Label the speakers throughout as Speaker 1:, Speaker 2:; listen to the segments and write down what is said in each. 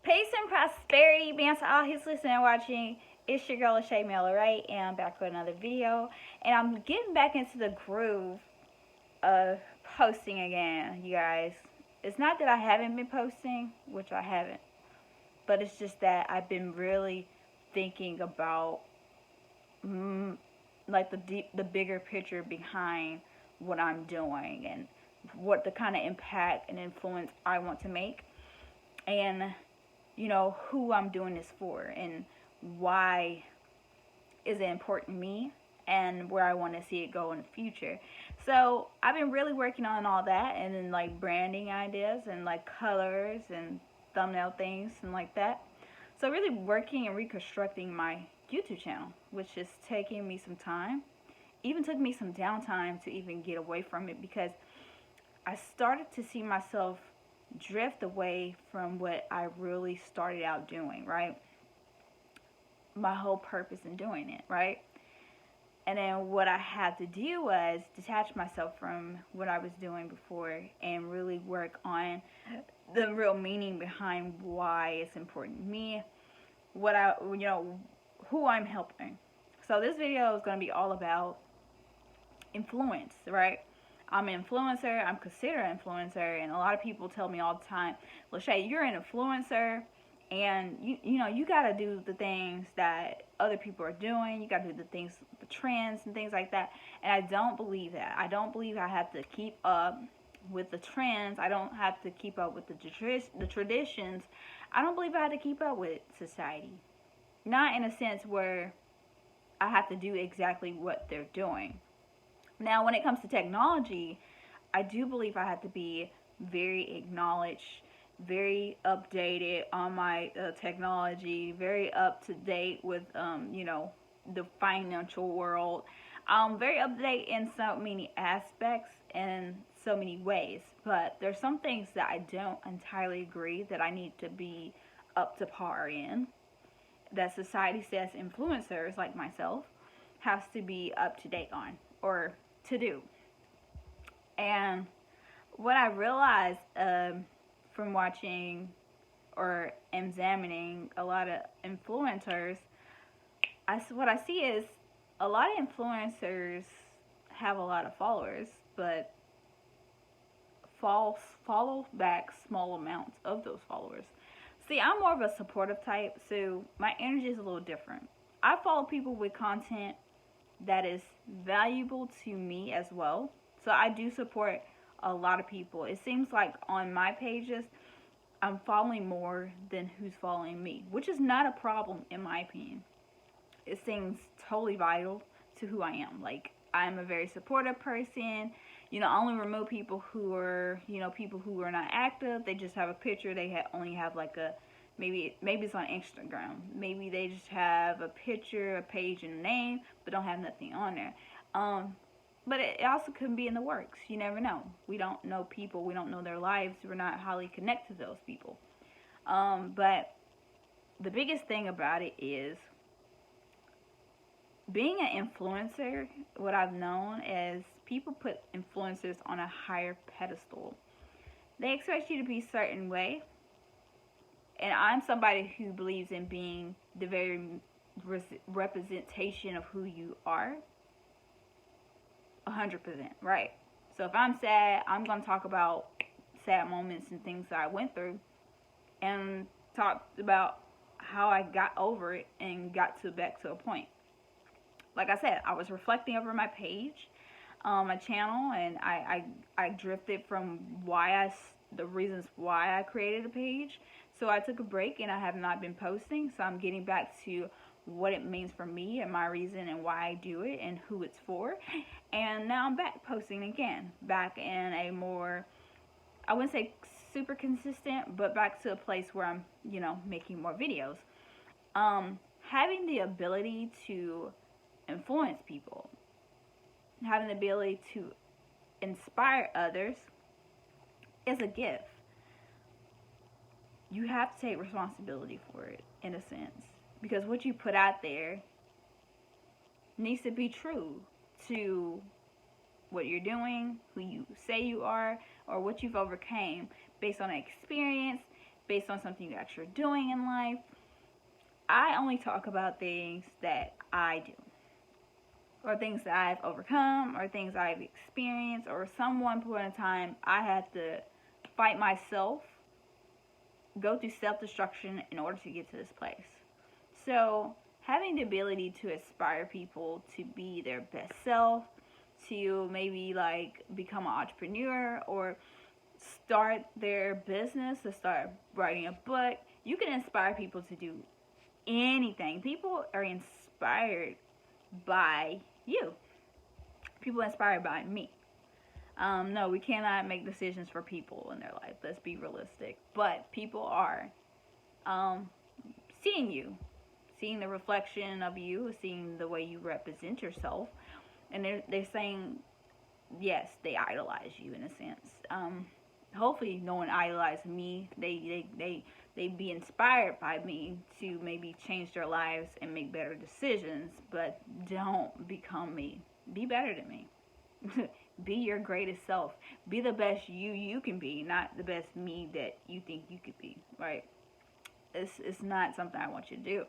Speaker 1: Peace and prosperity, being to all who's listening and watching. It's your girl LaShaWright, and I'm back with another video. And I'm getting back into the groove of posting again, you guys. It's not that I haven't been posting, which I haven't, but it's just that I've been really thinking about like the bigger picture behind what I'm doing and what the kind of impact and influence I want to make, and you know who I'm doing this for, and why is it important to me, and where I want to see it go in the future. So I've been really working on all that, and then like branding ideas and like colors and thumbnail things and like that. So really working and reconstructing my YouTube channel, which is taking me some time. Even took me some downtime to even get away from it, because I started to see myself drift away from what I really started out doing, right? My whole purpose in doing it, right? And then what I had to do was detach myself from what I was doing before and really work on the real meaning behind why it's important to me, what I, who I'm helping. So this video is going to be all about influence, right? I'm an influencer. I'm considered an influencer, and a lot of people tell me all the time, LaShay, you're an influencer, and you gotta do the things that other people are doing. You gotta do the things, the trends and things like that. And I don't believe that. I don't believe I have to keep up with the trends. I don't have to keep up with the traditions. I don't believe I have to keep up with society. Not in a sense where I have to do exactly what they're doing. Now, when it comes to technology, I do believe I have to be very acknowledged, very updated on my technology, very up to date with, the financial world. Very up to date in so many aspects and so many ways. But there's some things that I don't entirely agree that I need to be up to par in, that society says influencers like myself has to be up to date on or to do. And what I realized from watching or examining a lot of influencers, what I see is a lot of influencers have a lot of followers, but follow back small amounts of those followers. See, I'm more of a supportive type, so my energy is a little different. I follow people with content that is valuable to me as well. So I do support a lot of people. It seems like on my pages, I'm following more than who's following me, which is not a problem in my opinion. It seems totally vital to who I am. Like, I'm a very supportive person. I only remove people who are, people who are not active. They just have a picture. They only have like a, maybe it's on Instagram. Maybe they just have a picture, a page, and a name, but don't have nothing on there. But it also could be in the works. You never know. We don't know people. We don't know their lives. We're not highly connected to those people. But the biggest thing about it is being an influencer. What I've known is people put influencers on a higher pedestal. They expect you to be a certain way. And I'm somebody who believes in being the very representation of who you are. 100%, right? So if I'm sad, I'm going to talk about sad moments and things that I went through, and talk about how I got over it and got back to a point. Like I said, I was reflecting over my page, my channel, and I drifted from the reasons why I created a page. So I took a break and I have not been posting. So I'm getting back to what it means for me and my reason and why I do it and who it's for. And now I'm back posting again, back in a more, I wouldn't say super consistent, but back to a place where I'm, making more videos. Having the ability to influence people, having the ability to inspire others is a gift. You have to take responsibility for it, in a sense, because what you put out there needs to be true to what you're doing, who you say you are, or what you've overcame based on experience based on something you're actually doing in life. I only talk about things that I do, or things that I've overcome, or things I've experienced, or some point in time I had to fight myself, go through self-destruction in order to get to this place. So having the ability to inspire people to be their best self, to maybe like become an entrepreneur or start their business, to start writing a book, you can inspire people to do anything. People are inspired by you. People are inspired by me. No, we cannot make decisions for people in their life. Let's be realistic. But people are seeing you, seeing the reflection of you, seeing the way you represent yourself, and they're saying, yes, they idolize you in a sense. Hopefully, no one idolizes me. They be inspired by me to maybe change their lives and make better decisions, but don't become me. Be better than me. Be your greatest self. Be the best you can be, not the best me that you think you could be, right? It's not something I want you to do.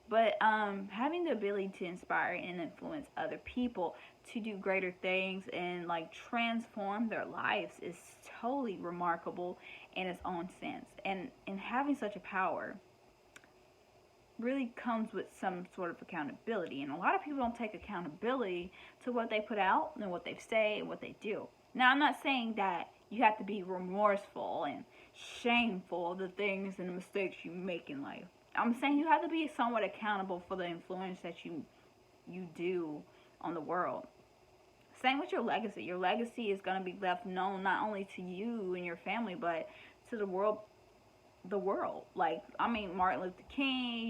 Speaker 1: But having the ability to inspire and influence other people to do greater things and like transform their lives is totally remarkable in its own sense. And having such a power really comes with some sort of accountability. And a lot of people don't take accountability to what they put out and what they say and what they do. Now, I'm not saying that you have to be remorseful and shameful of the things and the mistakes you make in life. I'm saying you have to be somewhat accountable for the influence that you do on the world. Same with your legacy. Your legacy is going to be left known not only to you and your family, but to the world. Like, I mean, Martin Luther King,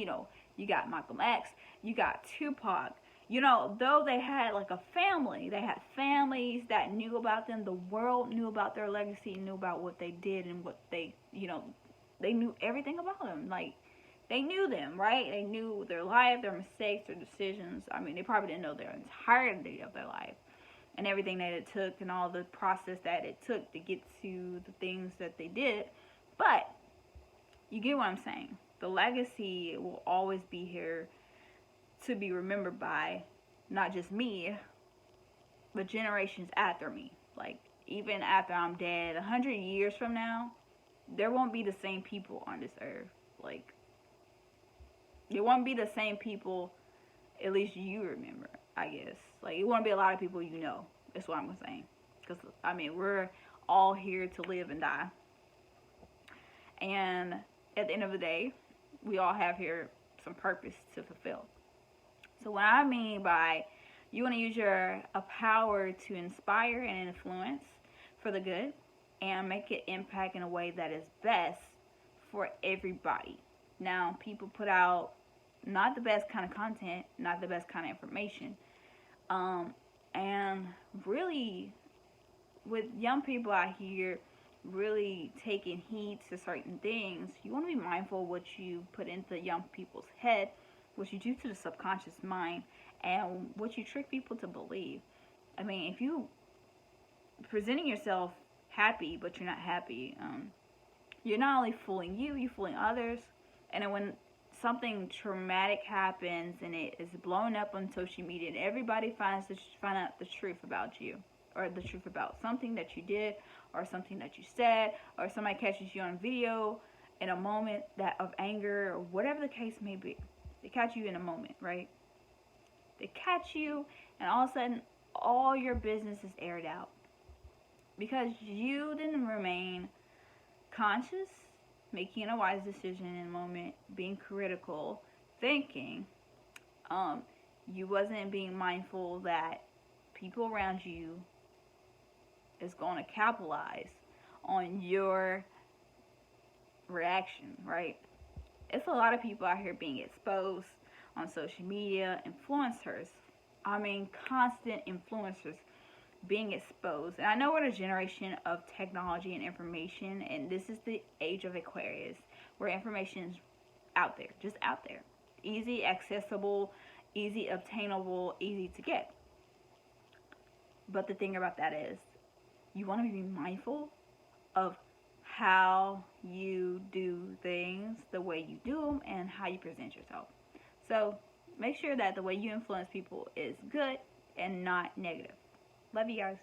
Speaker 1: you got Malcolm X, you got Tupac. Though they had like a family, they had families that knew about them. The world knew about their legacy, knew about what they did and what they knew everything about them. Like, they knew them, right? They knew their life, their mistakes, their decisions. I mean, they probably didn't know their entirety of their life and everything that it took and all the process that it took to get to the things that they did. But you get what I'm saying. The legacy will always be here to be remembered by not just me, but generations after me. Like, even after I'm dead, 100 years from now, there won't be the same people on this earth. Like, it won't be the same people, at least you remember, I guess. Like, it won't be a lot of people you know. That's what I'm saying. Because, I mean, we're all here to live and die. And at the end of the day, we all have here some purpose to fulfill. So what I mean by you want to use your power to inspire and influence for the good and make an impact in a way that is best for everybody. Now, people put out not the best kind of content, not the best kind of information. And really, with young people out here really taking heed to certain things, you want to be mindful of what you put into young people's head, what you do to the subconscious mind, and what you trick people to believe. I mean, if you presenting yourself happy, but you're not happy, you're not only fooling you, you're fooling others. And then when something traumatic happens and it is blown up on social media and everybody find out the truth about you, or the truth about something that you did or something that you said, or somebody catches you on video in a moment that of anger or whatever the case may be. They catch you in a moment, right? They catch you and all of a sudden all your business is aired out because you didn't remain conscious, making a wise decision in a moment, being critical, thinking. You wasn't being mindful that people around you is going to capitalize on your reaction, right? It's a lot of people out here being exposed on social media, influencers. I mean, constant influencers being exposed. And I know we're a generation of technology and information, and this is the age of Aquarius, where information is out there, just out there. Easy, accessible, easy obtainable, easy to get. But the thing about that is, you want to be mindful of how you do things, the way you do them, and how you present yourself. So make sure that the way you influence people is good and not negative. Love you guys.